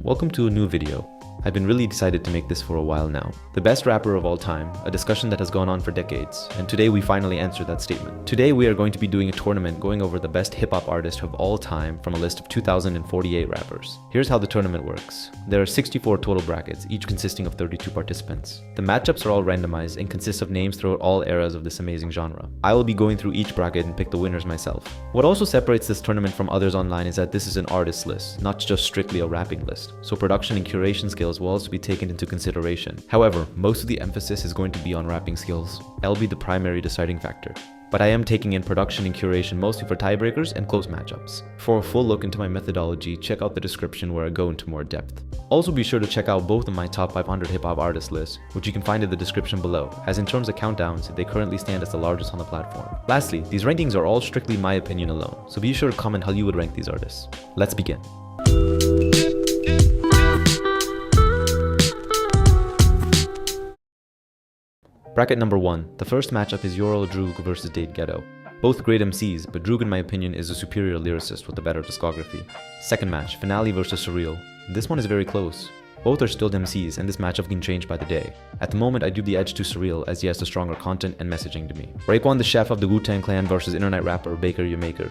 Welcome to a new video. I've been really excited to make this for a while now. The best rapper of all time, a discussion that has gone on for decades, and today we finally answer that statement. Today we are going to be doing a tournament going over the best hip-hop artist of all time from a list of 2,048 rappers. Here's how the tournament works. There are 64 total brackets, each consisting of 32 participants. The matchups are all randomized and consist of names throughout all eras of this amazing genre. I will be going through each bracket and pick the winners myself. What also separates this tournament from others online is that this is an artist list, not just strictly a rapping list, so production and curation skills will also be taken into consideration. However, most of the emphasis is going to be on rapping skills. I'll be the primary deciding factor. But I am taking in production and curation mostly for tiebreakers and close matchups. For a full look into my methodology, check out the description where I go into more depth. Also be sure to check out both of my top 500 hip-hop artist lists, which you can find in the description below, as in terms of countdowns, they currently stand as the largest on the platform. Lastly, these rankings are all strictly my opinion alone, so be sure to comment how you would rank these artists. Let's begin. Bracket number 1. The first matchup is Yoral Droog versus Dade Ghetto. Both great MCs, but Droog in my opinion is a superior lyricist with a better discography. Second match, Finale versus Surreal. This one is very close. Both are still MCs and this matchup can change by the day. At the moment I give the edge to Surreal as he has the stronger content and messaging to me. Raekwon the chef of the Wu-Tang clan versus internet rapper Baker Your Maker.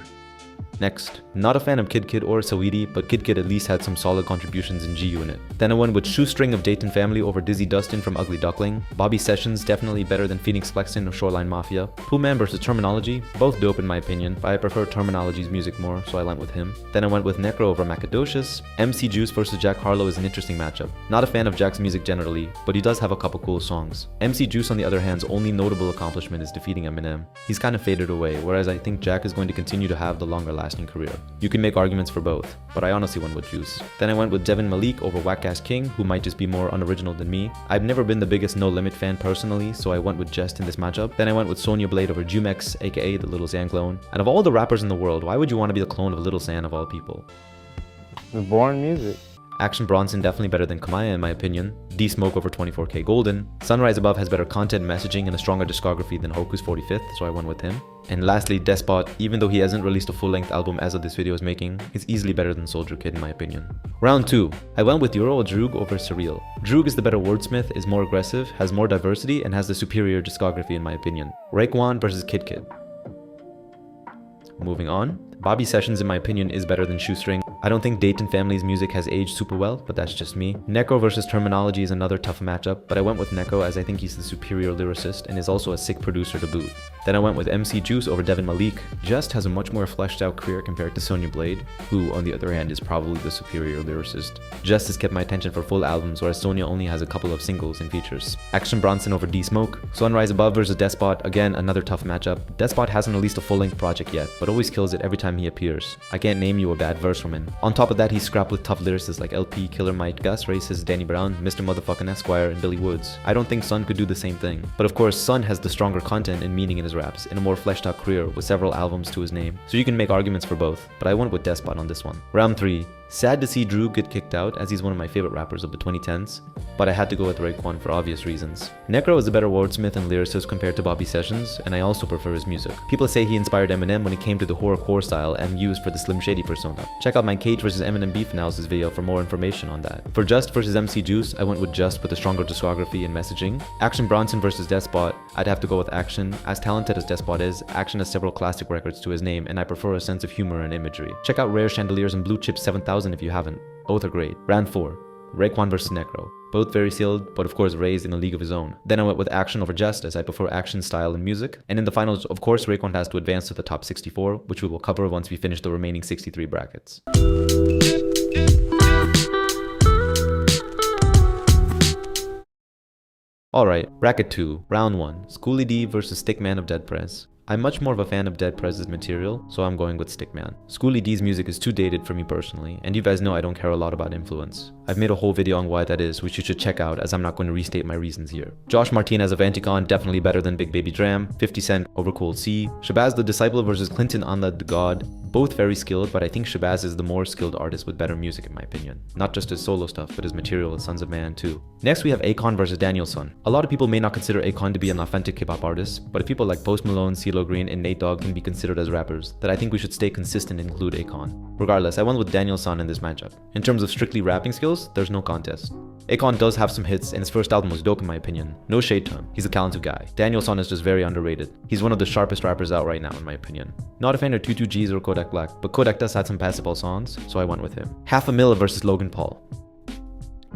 Next, not a fan of Kid Kid or Saweetie, but Kid Kid at least had some solid contributions in G-Unit. Then I went with Shoestring of Dayton Family over Dizzy Dustin from Ugly Duckling. Bobby Sessions definitely better than Phoenix Flexton of Shoreline Mafia. Poolman versus Terminology, both dope in my opinion, but I prefer Terminology's music more, so I went with him. Then I went with Necro over Macadocious. MC Juice versus Jack Harlow is an interesting matchup. Not a fan of Jack's music generally, but he does have a couple cool songs. MC Juice on the other hand's only notable accomplishment is defeating Eminem. He's kind of faded away, whereas I think Jack is going to continue to have the longer lasting career. You can make arguments for both, but I honestly went with Juice. Then I went with Devin Malik over OutKast King, who might just be more unoriginal than me. I've never been the biggest No Limit fan personally, so I went with Jest in this matchup. Then I went with Sonya Blade over Jumex, aka the Little Xan clone. And of all the rappers in the world, why would you want to be the clone of Little Xan of all people? The born music. Action Bronson definitely better than Kamaya in my opinion. D-Smoke over 24K Golden. Sunrise Above has better content, messaging, and a stronger discography than Hoku's 45th, so I went with him. And lastly, Despot, even though he hasn't released a full-length album as of this video is making, is easily better than Soldier Kid in my opinion. Round 2. I went with Yoral Droog over Surreal. Droog is the better wordsmith, is more aggressive, has more diversity, and has the superior discography in my opinion. Raekwon versus Kid Kid. Moving on. Bobby Sessions in my opinion is better than Shoestring. I don't think Dayton Family's music has aged super well, but that's just me. Necro versus Terminology is another tough matchup, but I went with Necro as I think he's the superior lyricist and is also a sick producer to boot. Then I went with MC Juice over Devin Malik. Just has a much more fleshed out career compared to Sonya Blade, who on the other hand is probably the superior lyricist. Just has kept my attention for full albums, whereas Sonya only has a couple of singles and features. Action Bronson over D-Smoke. Sunrise Above versus Despot, again another tough matchup. Despot hasn't released a full-length project yet, but always kills it every time he appears. I can't name you a bad verse from him. On top of that, he's scrapped with tough lyricists like LP, Killer Mike, Gus, Racist, Danny Brown, Mr. Motherfucking Esquire, and Billy Woods. I don't think Sun could do the same thing. But of course, Sun has the stronger content and meaning in his raps, and a more fleshed out career with several albums to his name. So you can make arguments for both, but I went with Despot on this one. Round 3. Sad to see Droog get kicked out as he's one of my favorite rappers of the 2010s, but I had to go with Raekwon for obvious reasons. Necro is a better wordsmith and lyricist compared to Bobby Sessions, and I also prefer his music. People say he inspired Eminem when it came to the horrorcore style and used for the Slim Shady persona. Check out my Cage vs Eminem beef analysis video for more information on that. For Just vs MC Juice, I went with Just with a stronger discography and messaging. Action Bronson vs Despot, I'd have to go with Action. As talented as Despot is, Action has several classic records to his name, and I prefer a sense of humor and imagery. Check out Rare Chandeliers and Blue Chip 7000 if you haven't. Both are great. Round 4. Raekwon vs Necro. Both very sealed, but of course raised in a league of his own. Then I went with Action over Just as I prefer Action style and music. And in the finals, of course, Raekwon has to advance to the top 64, which we will cover once we finish the remaining 63 brackets. Alright, bracket 2, round 1, Schooly D versus Stickman of Dead Prez. I'm much more of a fan of Dead Prez's material, so I'm going with Stickman. Schooly D's music is too dated for me personally, and you guys know I don't care a lot about influence. I've made a whole video on why that is, which you should check out as I'm not going to restate my reasons here. Josh Martinez of Akon definitely better than Big Baby D.R.A.M, 50 Cent over Cold C, Shabazz the Disciple versus Clinton on the God, Both very skilled, but I think Shabazz is the more skilled artist with better music in my opinion. Not just his solo stuff, but his material with Sons of Man too. Next we have Akon versus Danielson. A lot of people may not consider Akon to be an authentic hip-hop artist, but if people like Post Malone, CeeLo Green, and Nate Dogg can be considered as rappers, then I think we should stay consistent and include Akon. Regardless, I went with Danielson in this matchup. In terms of strictly rapping skills, there's no contest. Akon does have some hits, and his first album was dope in my opinion. No shade to him, he's a talented guy. Danielson is just very underrated. He's one of the sharpest rappers out right now in my opinion. Not a fan of 22Gs or Kodak Black, but Kodak does have some passable songs, so I went with him. $500,000 versus Logan Paul.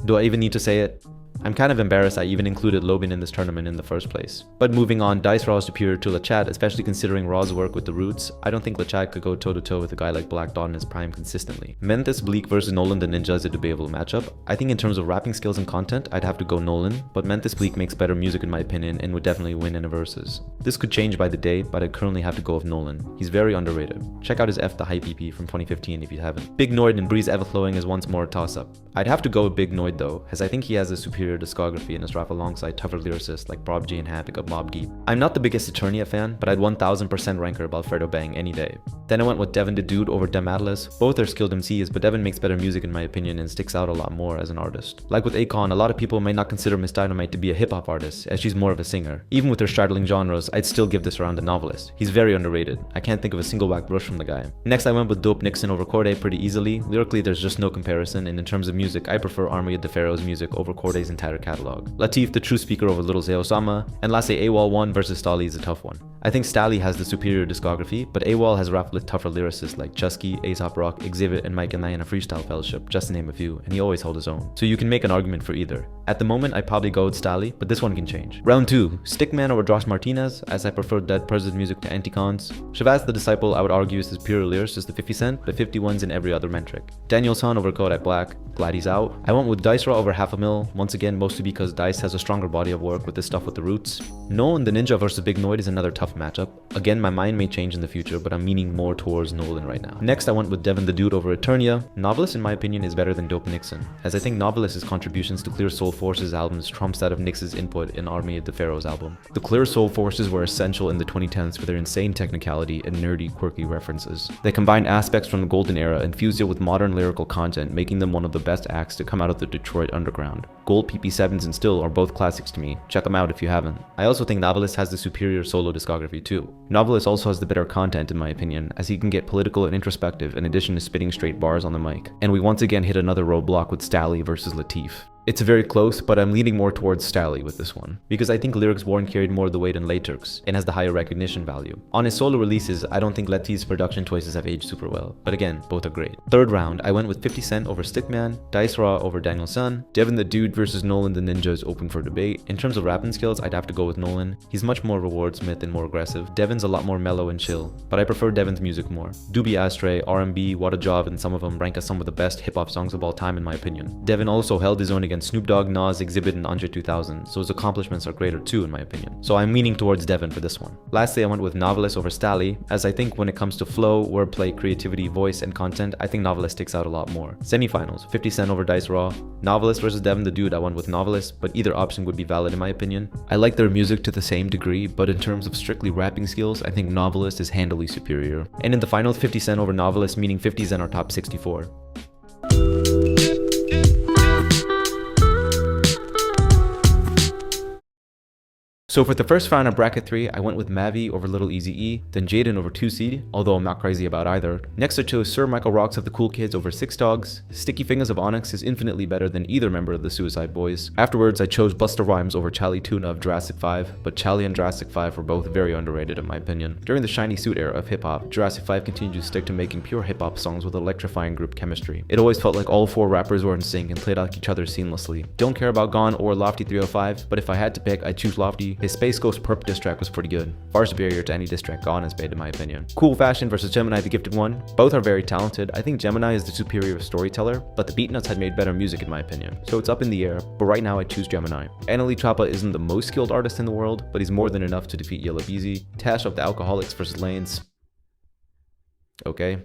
Do I even need to say it? I'm kind of embarrassed I even included Logan in this tournament in the first place. But moving on, Dice Raw is superior to Lachad, especially considering Raw's work with the Roots. I don't think Lachad could go toe-to-toe with a guy like Black Dot in his prime consistently. Memphis Bleak versus Nolan the Ninja is a debatable matchup. I think in terms of rapping skills and content, I'd have to go Nolan, but Memphis Bleak makes better music in my opinion and would definitely win in a versus. This could change by the day, but I currently have to go with Nolan. He's very underrated. Check out his F the Hype EP from 2015 if you haven't. Big Noid and Breeze Everflowing is once more a toss-up. I'd have to go with Big Noid though, as I think he has a superior discography and his rap alongside tougher lyricists like Prob J and Havoc of Mobb Deep. I'm not the biggest Eternia fan, but I'd 1000% rank her above Fredo Bang any day. Then I went with Devin the Dude over Dem Atlas. Both are skilled MCs, but Devin makes better music in my opinion and sticks out a lot more as an artist. Like with Akon, a lot of people might not consider Miss Dynamite to be a hip-hop artist, as she's more of a singer. Even with her straddling genres, I'd still give this around a novelist. He's very underrated. I can't think of a single whack brush from the guy. Next I went with Dope Nixon over Cordae pretty easily. Lyrically there's just no comparison, and in terms of music, I prefer Army of the Pharaoh's music over Cordae's entire catalog. Latif the True Speaker over Little Zay Osama, and lastly AWOL 1 versus Stally is a tough one. I think Stally has the superior discography, but AWOL has rapped with tougher lyricists like Chusky, Aesop Rock, Exhibit, and Mike and I in a freestyle fellowship, just to name a few, and he always held his own. So you can make an argument for either. At the moment, I'd probably go with Stally, but this one can change. Round 2, Stickman over Josh Martinez, as I prefer Dead President's music to Anticons. Shabazz the Disciple I would argue is his pure lyricist to 50 Cent, but 51's in every other metric. Danielson over Kodak Black, glad he's out. I went with Dice Raw over $500,000, once again mostly because Dice has a stronger body of work with this stuff with the Roots. Nolan the Ninja versus Big Noid is another tough matchup. Again, my mind may change in the future, but I'm leaning more towards Nolan right now. Next, I went with Devin the Dude over Eternia. Novelist, in my opinion, is better than Dope Nixon, as I think Novelist's contributions to Clear Soul Force's albums trumps that of Nix's input in Army of the Pharaoh's album. The Clear Soul Forces were essential in the 2010s for their insane technicality and nerdy, quirky references. They combined aspects from the golden era and fused it with modern lyrical content, making them one of the best acts to come out of the Detroit underground. Gold, PP7s, and Still are both classics to me. Check them out if you haven't. I also think Novelist has the superior solo discography too. Novelist also has the better content in my opinion, as he can get political and introspective in addition to spitting straight bars on the mic. And we once again hit another roadblock with Stally versus Latif. It's very close, but I'm leaning more towards Stally with this one, because I think Lyrics Born carried more of the weight in Latex and has the higher recognition value. On his solo releases, I don't think Latif's production choices have aged super well, but again, both are great. Third round, I went with 50 Cent over Stickman, Dice Raw over Danielson, Devin the Dude versus Nolan the Ninja is open for debate. In terms of rapping skills, I'd have to go with Nolan. He's much more rewardsmith and more aggressive. Devin's a lot more mellow and chill, but I prefer Devin's music more. Doobie Ashtray, R&B, What a Job, and some of them rank as some of the best hip-hop songs of all time in my opinion. Devin also held his own against Snoop Dogg, Nas, Exhibit, and André 2000, so his accomplishments are greater too in my opinion. So I'm leaning towards Devin for this one. Lastly, I went with Novelist over Stally, as I think when it comes to flow, wordplay, creativity, voice, and content, I think Novelist sticks out a lot more. Semifinals, 50 Cent over Dice Raw, Novelist versus Devin the Dude, I went with Novelist, but either option would be valid in my opinion. I like their music to the same degree, but in terms of strictly rapping skills, I think Novelist is handily superior. And in the finals, 50 Cent over Novelist, meaning 50's in our top 64. So for the first round of bracket 3, I went with Mavi over Little Eazy-E, then Jaden over 2C, although I'm not crazy about either. Next I chose Sir Michael Rocks of the Cool Kids over Six Dogs. Sticky Fingaz of Onyx is infinitely better than either member of the Suicide Boys. Afterwards I chose Busta Rhymes over Charlie Tuna of Jurassic 5, but Charlie and Jurassic 5 were both very underrated in my opinion. During the shiny suit era of hip-hop, Jurassic 5 continued to stick to making pure hip-hop songs with electrifying group chemistry. It always felt like all 4 rappers were in sync and played off each other seamlessly. Don't care about Gone or Lofty 305, but if I had to pick, I'd choose Lofty. His Space Ghost Perp diss track was pretty good, far superior to any diss track Gone has made in my opinion. Cool Fashion versus Gemini the Gifted One. Both are very talented. I think Gemini is the superior storyteller, but the Beatnuts had made better music in my opinion, so it's up in the air, but right now I choose Gemini. Annalie Choppa isn't the most skilled artist in the world, but he's more than enough to defeat Yella Beezy. Tash of the Alcoholics versus Lanes. Okay.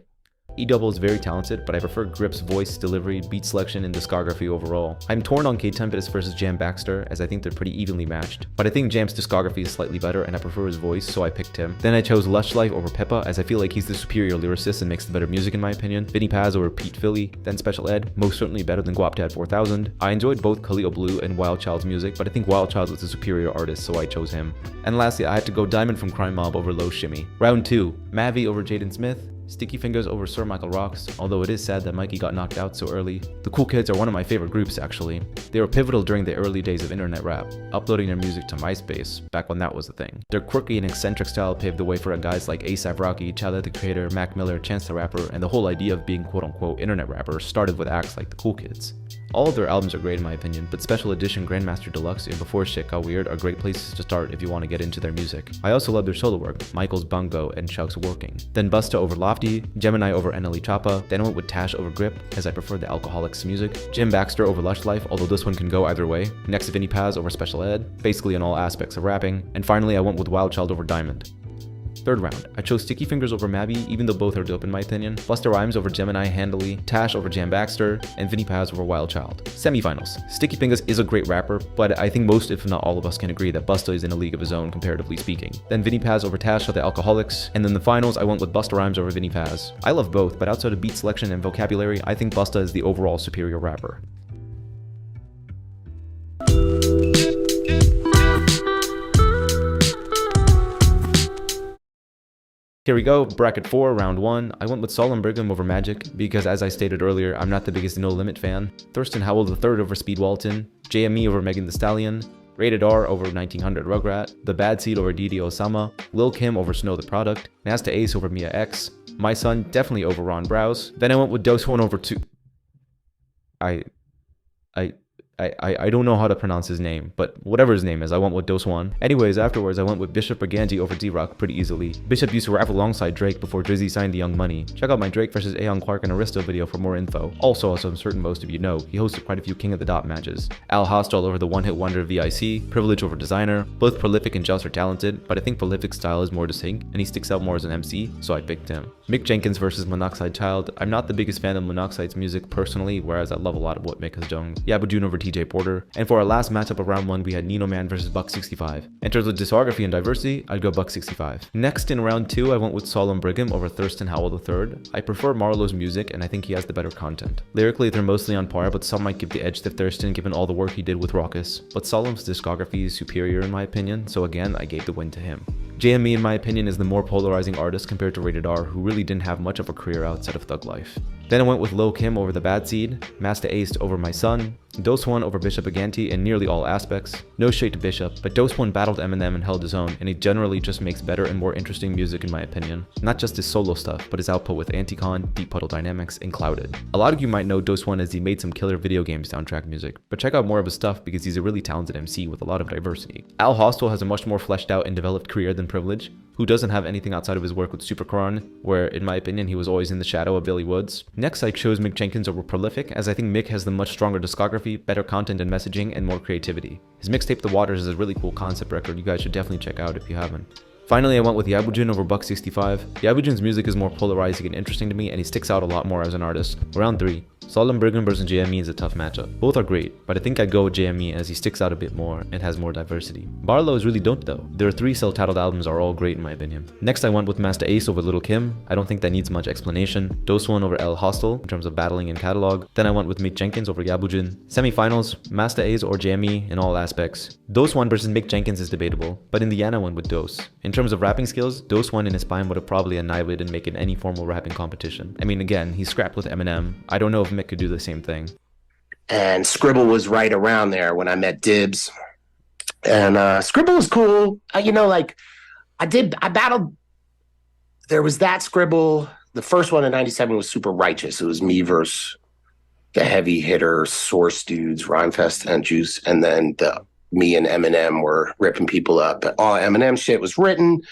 E-Double is very talented, but I prefer Grip's voice, delivery, beat selection, and discography overall. I'm torn on K-Tempest versus Jam Baxter, as I think they're pretty evenly matched, but I think Jam's discography is slightly better and I prefer his voice, so I picked him. Then I chose Lush Life over Peppa, as I feel like he's the superior lyricist and makes the better music in my opinion. Vinnie Paz over Pete Philly, then Special Ed, most certainly better than Guapdad 4000. I enjoyed both Khalil Blue and Wild Child's music, but I think Wild Child was the superior artist, so I chose him. And lastly, I had to go Diamond from Crime Mob over Low Shimmy. Round 2, Mavi over Jaden Smith, Sticky Fingaz over Sir Michael Rocks, although it is sad that Mikey got knocked out so early. The Cool Kids are one of my favorite groups actually. They were pivotal during the early days of internet rap, uploading their music to MySpace, back when that was a thing. Their quirky and eccentric style paved the way for guys like A$AP Rocky, Tyler the Creator, Mac Miller, Chance the Rapper, and the whole idea of being quote-unquote internet rapper started with acts like the Cool Kids. All of their albums are great in my opinion, but Special Edition, Grandmaster Deluxe, and Before Shit Got Weird are great places to start if you want to get into their music. I also love their solo work, Michael's Bungo and Chuck's Working. Then Busta over Lofty, Gemini over NLE Choppa, then I went with Tash over Grip, as I prefer the Alcoholics music, Jim Baxter over Lush Life, although this one can go either way, next Vinnie Paz over Special Ed, basically in all aspects of rapping, and finally I went with Wild Child over Diamond. Third round, I chose Sticky Fingaz over Mabi, even though both are dope in my opinion, Busta Rhymes over Gemini handily, Tash over Jam Baxter, and Vinnie Paz over Wild Child. Semifinals. Sticky Fingaz is a great rapper, but I think most if not all of us can agree that Busta is in a league of his own comparatively speaking. Then Vinnie Paz over Tash of the Alcoholics, and then the finals I went with Busta Rhymes over Vinnie Paz. I love both, but outside of beat selection and vocabulary, I think Busta is the overall superior rapper. Here we go, bracket 4, round 1. I went with Solemn Brigham over Magic, because as I stated earlier, I'm not the biggest No Limit fan. Thurston Howell III over Speed Walton, JME over Megan Thee Stallion, Rated R over 1900 Rugrat, The Bad Seed over Didi Osama, Lil Kim over Snow the Product, Nasta Ace over Mia X, My Son definitely over Ron Browse. Then I went with Dose 1 over 2. I don't know how to pronounce his name, but whatever his name is, I went with Dose 1. Anyways, afterwards, I went with Bishop Brigandi over D.R.A.M pretty easily. Bishop used to rap alongside Drake before Drizzy signed the Young Money. Check out my Drake vs. Aeon Clark and Aristo video for more info. Also, as I'm certain most of you know, he hosted quite a few King of the Dot matches. Al Hostel over the one-hit wonder VIC, Privilege over Desiigner. Both Prolific and Just are talented, but I think Prolific's style is more distinct, and he sticks out more as an MC, so I picked him. Mick Jenkins versus Monoxide Child. I'm not the biggest fan of Monoxide's music personally, whereas I love a lot of what Mick has done. Yabu June over TJ Porter. And for our last matchup of round 1, we had Nino Man versus Buck 65. In terms of discography and diversity, I'd go Buck 65. Next in round 2, I went with Solemn Brigham over Thurston Howell III. I prefer Marlowe's music, and I think he has the better content. Lyrically, they're mostly on par, but some might give the edge to Thurston given all the work he did with Raucus. But Solemn's discography is superior in my opinion, so again, I gave the win to him. JME in my opinion is the more polarizing artist compared to Rated R, who really didn't have much of a career outside of Thug Life. Then I went with Lil Kim over The Bad Seed, Masta Ace over My Son, Dose 1 over Bishop Aganti in nearly all aspects. No shade to Bishop, but Dose 1 battled Eminem and held his own, and he generally just makes better and more interesting music in my opinion. Not just his solo stuff, but his output with Anticon, Deep Puddle Dynamics, and Clouded. A lot of you might know Dose 1 as he made some killer video game soundtrack music, but check out more of his stuff because he's a really talented MC with a lot of diversity. Al Hostel has a much more fleshed out and developed career than Privilege, who doesn't have anything outside of his work with Supercaron, where in my opinion he was always in the shadow of Billy Woods. Next I chose Mick Jenkins over Prolific, as I think Mick has the much stronger discography, better content and messaging, and more creativity. His mixtape The Waters is a really cool concept record you guys should definitely check out if you haven't. Finally, I went with Yabujin over Buck 65. Yabujin's music is more polarizing and interesting to me, and he sticks out a lot more as an artist. Round 3. Solemn Brigham versus JME is a tough matchup. Both are great, but I think I'd go with JME as he sticks out a bit more and has more diversity. Barlow is really dope though. Their 3 self-titled albums are all great in my opinion. Next I went with Masta Ace over Lil Kim. I don't think that needs much explanation. Dose 1 over El Hostel in terms of battling and catalog. Then I went with Mick Jenkins over Yabujin. Semifinals, Masta Ace or JME in all aspects. Dose 1 versus Mick Jenkins is debatable, but in the end I went with Dose. In terms of rapping skills, Dose 1 in his prime would have probably annihilated Mick in any formal rapping competition. I mean again, he scrapped with Eminem. I don't know if Mick could do the same thing. And Scribble was right around there when I met Dibs. And Scribble was cool. I battled. There was that Scribble. The first one in 97 was super righteous. It was me versus the heavy hitter Source dudes, Rhymefest and Juice. And then me and Eminem were ripping people up. But all Eminem shit was written.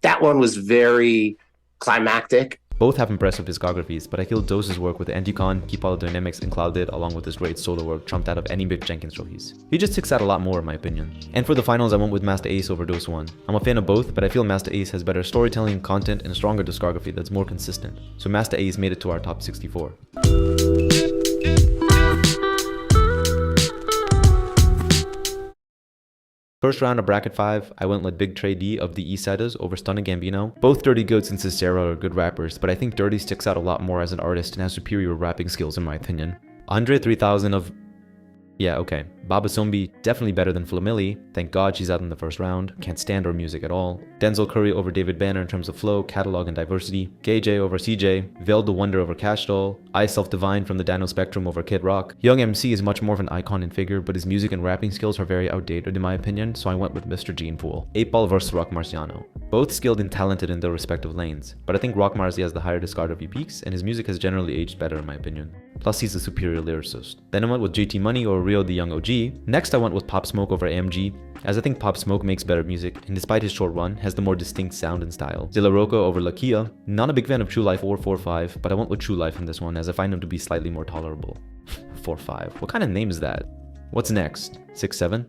That one was very climactic. Both have impressive discographies, but I feel Dose's work with Akon, Keep All the Dynamics, and Clouded, along with his great solo work, trumped out of any Mick Jenkins release. He just sticks out a lot more in my opinion. And for the finals, I went with Masta Ace over Dose 1. I'm a fan of both, but I feel Masta Ace has better storytelling, content, and a stronger discography that's more consistent. So Masta Ace made it to our top 64. First round of bracket 5, I went with Big Trey D of the Eastsiders over Stunna Gambino. Both Dirty Goods and Cicero are good rappers, but I think Dirty sticks out a lot more as an artist and has superior rapping skills in my opinion. André 3000 of... yeah, okay. Baba Sumbi, definitely better than Milli. Thank God she's out in the first round. Can't stand her music at all. Denzel Curry over David Banner in terms of flow, catalog, and diversity. KJ over CJ. Veil the Wonder over Cash Doll. I Self Divine from the Dino Spectrum over Kid Rock. Young MC is much more of an icon and figure, but his music and rapping skills are very outdated in my opinion, so I went with Mr. Gene Pool. 8-Ball versus Rock Marciano. Both skilled and talented in their respective lanes, but I think Rock Marcy has the higher discography peaks, and his music has generally aged better in my opinion. Plus he's a superior lyricist. Then I went with JT Money over Rio the Young OG. Next I went with Pop Smoke over AMG, as I think Pop Smoke makes better music, and despite his short run, has the more distinct sound and style. Zilla Roca over Lakia. Not a big fan of True Life or 4-5, but I went with True Life in this one as I find him to be slightly more tolerable. 4-5. What kind of name is that? What's next? 6-7?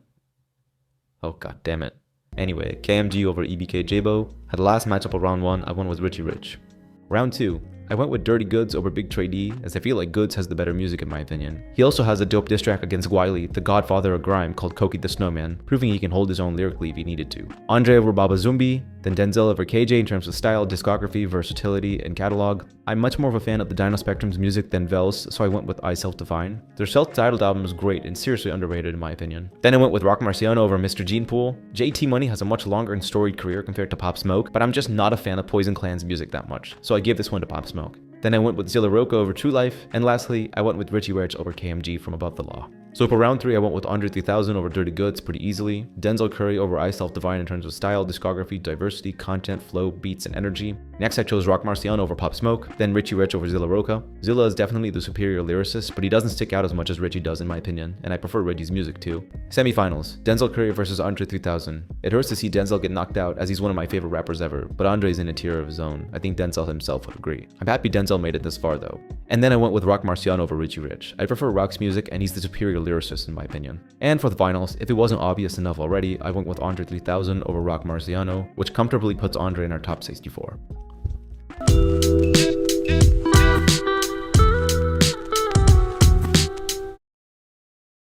Oh god damn it. Anyway, KMG over EBK Jabo. Had the last matchup of round 1, I went with Richie Rich. Round 2. I went with Dirty Goods over Big Trey D, as I feel like Goods has the better music in my opinion. He also has a dope diss track against Wiley, the godfather of grime, called Koki the Snowman, proving he can hold his own lyrically if he needed to. Andre over Baba Zumbi, then Denzel over KJ in terms of style, discography, versatility, and catalog. I'm much more of a fan of the Dino Spectrum's music than Vel's, so I went with I Self Divine. Their self-titled album is great and seriously underrated in my opinion. Then I went with Rock Marciano over Mr. Gene Pool. JT Money has a much longer and storied career compared to Pop Smoke, but I'm just not a fan of Poison Clan's music that much, so I give this one to Pop Smoke. Then I went with Zilla Roca over True Life, and lastly, I went with Richie Rich over KMG from Above the Law. So for round 3, I went with Andre 3000 over Dirty Goods pretty easily, Denzel Curry over I Self Divine in terms of style, discography, diversity, content, flow, beats, and energy. Next I chose Rock Marciano over Pop Smoke, then Richie Rich over Zilla Roca. Zilla is definitely the superior lyricist, but he doesn't stick out as much as Richie does in my opinion, and I prefer Richie's music too. Semifinals, Denzel Curry versus Andre 3000. It hurts to see Denzel get knocked out as he's one of my favorite rappers ever, but Andre's in a tier of his own. I think Denzel himself would agree. I'm happy Denzel made it this far though. And then I went with Rock Marciano over Richie Rich. I prefer Rock's music and he's the superior lyricist in my opinion. And for the finals, if it wasn't obvious enough already, I went with Andre 3000 over Rock Marciano, which comfortably puts Andre in our top 64.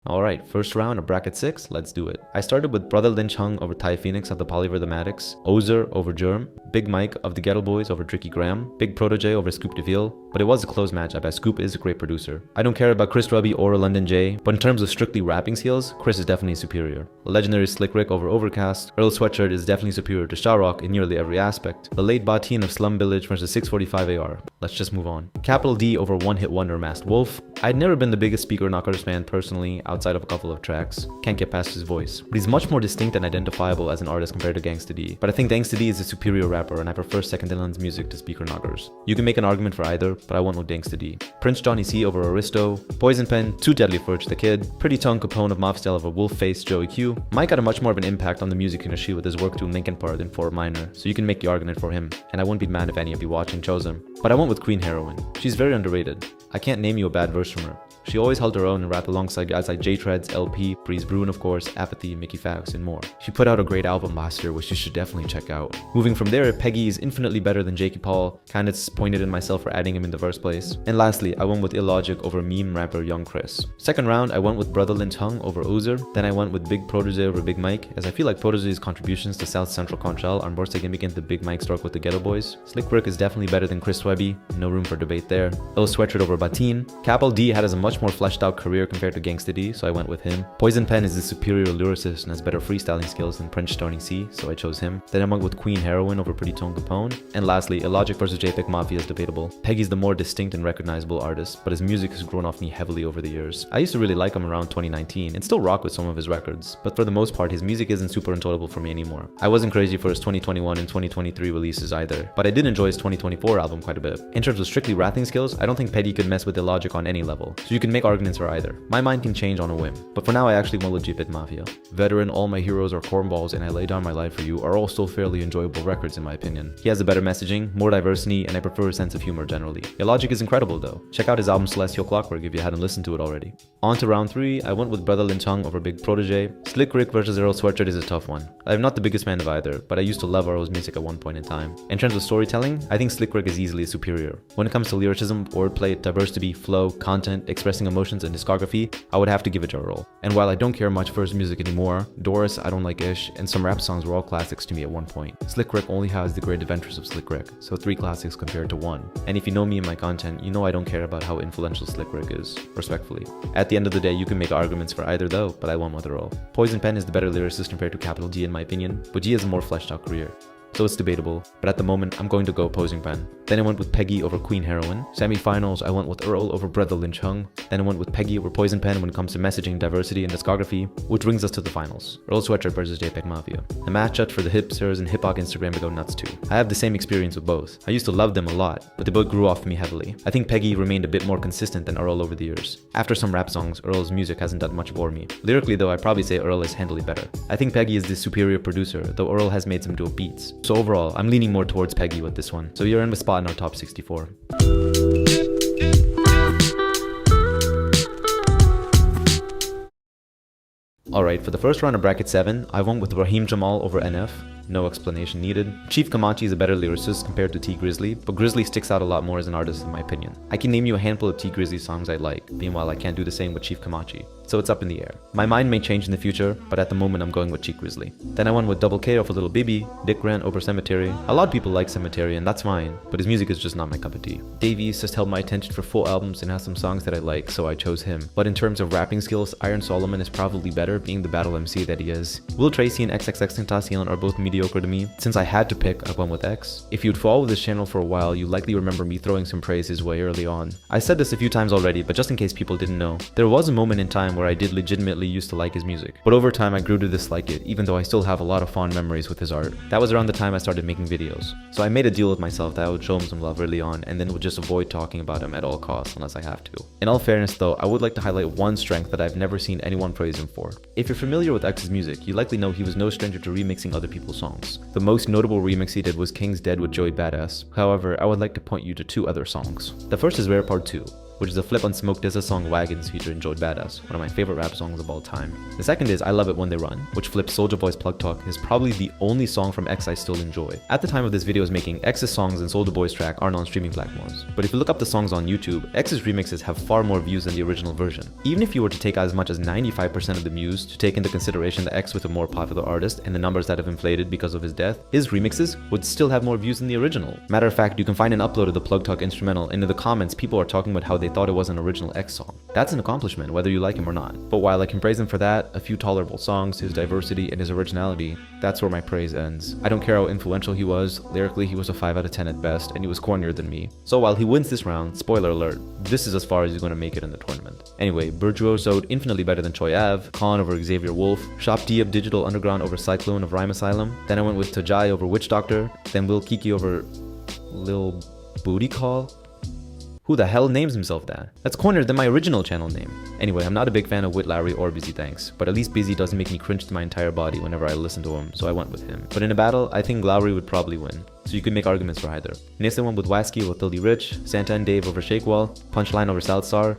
Alright, first round of bracket 6, let's do it. I started with Brother Lynch Hung over Ty Phoenix of the Polyrhythmatics, Ozer over Germ, Big Mike of the Ghetto Boys over Tricky Graham, Big Protege over Scoop DeVille, but it was a close matchup as Scoop is a great producer. I don't care about Chris Rubby or London J, but in terms of strictly rapping skills, Chris is definitely superior. Legendary Slick Rick over OutKast, Earl Sweatshirt is definitely superior to Sharrock in nearly every aspect. The late Batin of Slum Village versus 645 AR. Let's just move on. Capital D over One Hit Wonder Masked Wolf. I'd never been the biggest Speaker Knockers fan personally, outside of a couple of tracks. Can't get past his voice. But he's much more distinct and identifiable as an artist compared to Gangsta D. But I think Gangsta D is a superior rapper and I prefer Second Dylan's music to Speaker Knockers. You can make an argument for either, but I went with Gangsta D. Prince Johnny C over Aristo. Poison Pen, Too Deadly for the Kid. Pretty Tongue Capone of Mob Style over Wolfface, Joey Q. Mike had a much more of an impact on the music industry with his work doing Linkin Park than Fort Minor, so you can make the argument for him. And I wouldn't be mad if any of you watching chose him. But I went with Queen Heroine. She's very underrated. I can't name you a bad verse from her. She always held her own and rapped alongside guys like J-Treads, LP, Breeze Bruin of course, Apathy, Mickey Fax, and more. She put out a great album last year which you should definitely check out. Moving from there, Peggy is infinitely better than Jakey Paul, kinda disappointed in myself for adding him in the first place. And lastly, I went with Illogic over meme rapper Young Chris. Second round, I went with Brother Lynch Hung over Ozer, then I went with Big Protege over Big Mike, as I feel like Protege's contributions to South Central Contrell are more significant than Big Mike's work with the Ghetto Boys. Slick Rick is definitely better than Chris Webby, no room for debate there. Earl Sweatshirt over Batin. Capital D had a much more fleshed out career compared to Gangsta D, so I went with him. Poison Pen is the superior lyricist and has better freestyling skills than Prince Tony C, so I chose him. Then I went with Queen Heroine over Pretty Tone Capone. And lastly, Illogic versus JPEG Mafia is debatable. Peggy's the more distinct and recognizable artist, but his music has grown off me heavily over the years. I used to really like him around 2019 and still rock with some of his records, but for the most part his music isn't super enjoyable for me anymore. I wasn't crazy for his 2021 and 2023 releases either, but I did enjoy his 2024 album quite a bit. In terms of strictly rapping skills, I don't think Peggy could mess with Illogic on any level, so you can can make arguments for either. My mind can change on a whim. But for now, I actually want legit Bit Mafia. Veteran, All My Heroes Are Cornballs, and I Lay Down My Life For You are all still fairly enjoyable records in my opinion. He has a better messaging, more diversity, and I prefer his sense of humor generally. Illogic is incredible though. Check out his album Celestial Clockwork if you hadn't listened to it already. On to round 3, I went with Brother Lin Chung over Big Protege. Slick Rick versus Earl Sweatshirt is a tough one. I'm not the biggest fan of either, but I used to love Earl's music at one point in time. In terms of storytelling, I think Slick Rick is easily superior. When it comes to lyricism, wordplay, diversity, flow, content, expressing emotions, and discography, I would have to give it to Earl. And while I don't care much for his music anymore, Doris, I Don't Like Ish, and some rap songs were all classics to me at one point. Slick Rick only has the great adventures of Slick Rick, so 3 classics compared to 1. And if you know me and my content, you know I don't care about how influential Slick Rick is, respectfully. At the end of the day, you can make arguments for either though, but I went with Earl. Poison Pen is the better lyricist compared to Capital G in my opinion, but G has a more fleshed out career. So it's debatable, but at the moment, I'm going to go Opposing Pen. Then I went with Peggy over Queen Heroine. Semi-finals, I went with Earl over Brother Lin Chung. Then I went with Peggy over Poison Pen when it comes to messaging, diversity, and discography, which brings us to the finals. Earl Sweatshirt versus JPEG Mafia. The matchup for the hipsters and hip-hop Instagram to go nuts too. I have the same experience with both. I used to love them a lot, but they both grew off me heavily. I think Peggy remained a bit more consistent than Earl over the years. After some rap songs, Earl's music hasn't done much for me. Lyrically though, I'd probably say Earl is handily better. I think Peggy is the superior producer, though Earl has made some dope beats. So overall, I'm leaning more towards Peggy with this one. So you're in the spot in our top 64. Alright, for the first round of bracket 7, I went with Raheem Jamal over NF. No explanation needed. Chief Kamachi is a better lyricist compared to T Grizzly, but Grizzly sticks out a lot more as an artist in my opinion. I can name you a handful of T Grizzly songs I like, meanwhile I can't do the same with Chief Kamachi. So it's up in the air. My mind may change in the future, but at the moment I'm going with Chief Grizzly. Then I went with Double K over Little Bibi, Dick Grant over Cemetery. A lot of people like Cemetery and that's fine, but his music is just not my cup of tea. Davies just held my attention for full albums and has some songs that I like, so I chose him. But in terms of rapping skills, Iron Solomon is probably better, being the battle MC that he is. Will Tracy and XXXTentacion are both mediocre to me. Since I had to pick, I went with X. If you'd followed this channel for a while, you likely remember me throwing some praise his way early on. I said this a few times already, but just in case people didn't know, there was a moment in time where I did legitimately used to like his music. But over time I grew to dislike it, even though I still have a lot of fond memories with his art. That was around the time I started making videos. So I made a deal with myself that I would show him some love early on, and then would just avoid talking about him at all costs unless I have to. In all fairness though, I would like to highlight one strength that I've never seen anyone praise him for. If you're familiar with X's music, you likely know he was no stranger to remixing other people's songs. The most notable remix he did was King's Dead with Joey Badass. However, I would like to point you to 2 other songs. The first is Rare Part 2, which is a flip on Smoke DZA's song Wagons featuring Joey Badass, one of my favorite rap songs of all time. The second is I Love It When They Run, which flips Soulja Boy's Plug Talk, is probably the only song from X I still enjoy. At the time of this video's making, X's songs and Soulja Boy's track aren't on streaming platforms, but if you look up the songs on YouTube, X's remixes have far more views than the original version. Even if you were to take as much as 95% of the views to take into consideration that X was a more popular artist and the numbers that have inflated because of his death, his remixes would still have more views than the original. Matter of fact, you can find an upload of the Plug Talk instrumental, and in the comments people are talking about how they thought it was an original X song. That's an accomplishment, whether you like him or not. But while I can praise him for that, a few tolerable songs, his diversity, and his originality, that's where my praise ends. I don't care how influential he was, lyrically he was a 5 out of 10 at best, and he was cornier than me. So while he wins this round, spoiler alert, this is as far as he's going to make it in the tournament. Anyway, Virtuoso'd infinitely better than Choi Ave, Khan over Xavier Wolf, Shop D of Digital Underground over Cyclone of Rhyme Asylum, then I went with Tajai over Witch Doctor, then Lil Kiki over Lil Booty Call? Who the hell names himself that? That's cornier than my original channel name. Anyway, I'm not a big fan of Wit Lowry or Busy Thanks, but at least Busy doesn't make me cringe to my entire body whenever I listen to him, so I went with him. But in a battle, I think Lowry would probably win, so you could make arguments for either. Nissa went with Wasky with Lily Rich, Santa and Dave over Shakewell, Punchline over Southstar.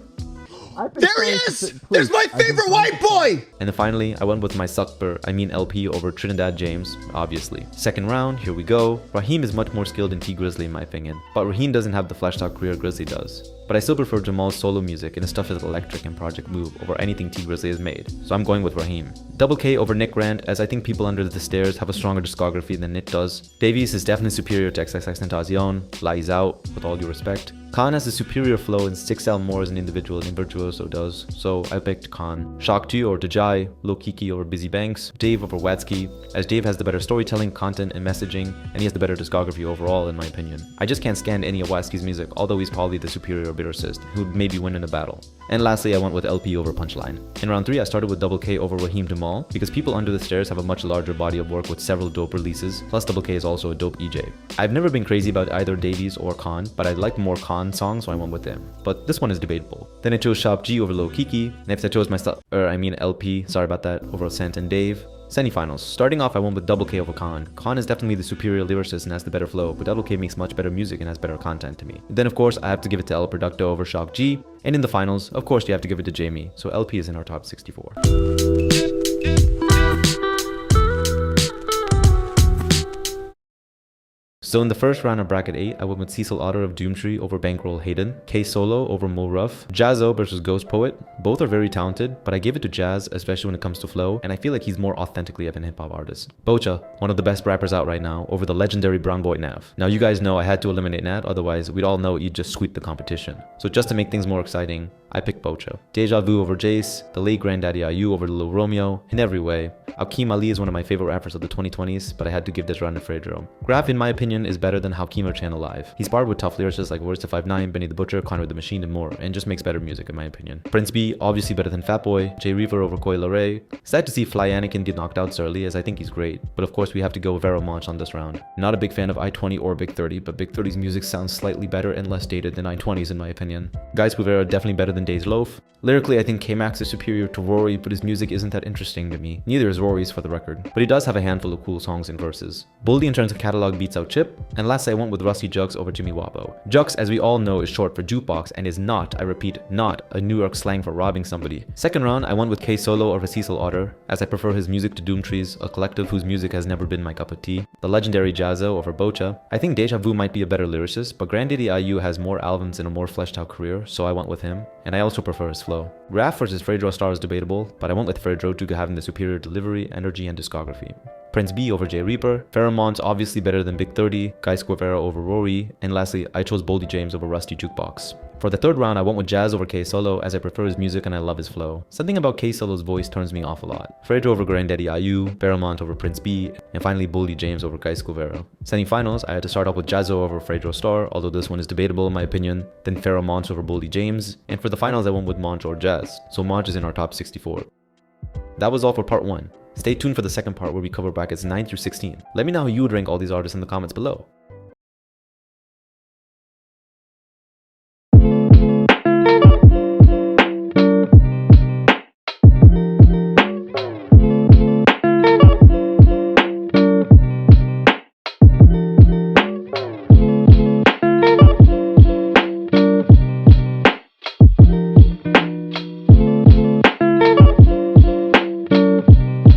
There he is! There's my favorite white boy! And then finally, I went with my LP over Trinidad James, obviously. Second round, here we go. Raheem is much more skilled than T Grizzly in my opinion, but Raheem doesn't have the fleshed out career Grizzly does. But I still prefer Jamal's solo music and his stuff is electric and Project Move over anything T Grizzly has made, so I'm going with Raheem. Double K over Nick Rand, as I think people under the stairs have a stronger discography than Nick does. Davies is definitely superior to XXXTentacion, Lies Out, with all due respect. Khan has a superior flow and sticks out more as an individual than Virtuoso does, so I picked Khan. Shakti or Tajai, Lil Kiki over Busy Banks, Dave over Watsky, as Dave has the better storytelling, content, and messaging, and he has the better discography overall in my opinion. I just can't stand any of Watsky's music, although he's probably the superior lyricist who'd maybe win in a battle. And lastly, I went with LP over Punchline. In round 3, I started with Double K over Raheem Jamal because People Under the Stairs have a much larger body of work with several dope releases, plus Double K is also a dope EJ. I've never been crazy about either Davies or Khan, but I like more Khan songs, so I went with him. But this one is debatable. Then I chose Shop G over Lil Kiki. Next I chose LP, sorry about that, over Scent and Dave. Semifinals. Starting off, I went with Double K over Khan. Khan is definitely the superior lyricist and has the better flow, but Double K makes much better music and has better content to me. Then of course, I have to give it to El Producto over Shock G. And in the finals, of course, you have to give it to Jamie. So LP is in our top 64. So in the first round of bracket 8, I went with Cecil Otter of Doomtree over Bankroll Hayden, K Solo over Mo Ruff, Jazzo versus Ghost Poet. Both are very talented, but I give it to Jazz, especially when it comes to flow, and I feel like he's more authentically of an hip-hop artist. Bocha, one of the best rappers out right now, over the legendary Brown Boy Nav. Now you guys know I had to eliminate Nat, otherwise we'd all know he'd just sweep the competition. So just to make things more exciting, I picked Bocha. Deja Vu over Jace, the late Granddaddy IU over Lil Romeo, in every way. Hakeem Ali is one of my favorite rappers of the 2020s, but I had to give this round to Fredro. Graf, in my opinion, is better than Hakeem or Channel Live. He's sparred with tough lyricists like Words to 5'9", Benny the Butcher, Conway the Machine, and more, and just makes better music in my opinion. Prince B, obviously better than Fatboy, Jay Reaver over Coi Leray. Sad to see Fly Anakin get knocked out so early, as I think he's great, but of course we have to go Vero Monch on this round. Not a big fan of I-20 or Big 30, but Big 30's music sounds slightly better and less dated than I-20's in my opinion. Guys Puvera definitely better than Days Loaf. Lyrically, I think K-Max is superior to Rory, but his music isn't that interesting to me. Neither is Rory's for the record, but he does have a handful of cool songs and verses. Bully in terms of catalog beats out Chip, and lastly I went with Rusty Jux over Jimmy Wappo. Jux, as we all know, is short for jukebox and is not, I repeat, not a New York slang for robbing somebody. Second round, I went with K Solo over Cecil Otter, as I prefer his music to Doomtree's, a collective whose music has never been my cup of tea. The legendary Jazzo over Bocha. I think Deja Vu might be a better lyricist, but Granddaddy IU has more albums and a more fleshed out career, so I went with him, and I also prefer his flow. Graf versus Fredro Starr is debatable, but I went with Fredro due to having the superior delivery, energy, and discography. Prince B over Jay Reaper, Pheromone's obviously better than Big 30, Guy Squavera over Rory, and lastly, I chose Boldy James over Rusty Jukebox. For the third round, I went with Jazz over K Solo as I prefer his music and I love his flow. Something about K Solo's voice turns me off a lot. Fredro over Granddaddy IU, Pheromone over Prince B, and finally Boldy James over Guy Squavera. Semifinals, I had to start off with Jazzo over Fredro Starr, although this one is debatable in my opinion, then Pheromone over Boldy James, and for the finals I went with Monch or Jazz, so Monch is in our top 64. That was all for part 1. Stay tuned for the second part where we cover brackets 9 through 16. Let me know how you would rank all these artists in the comments below.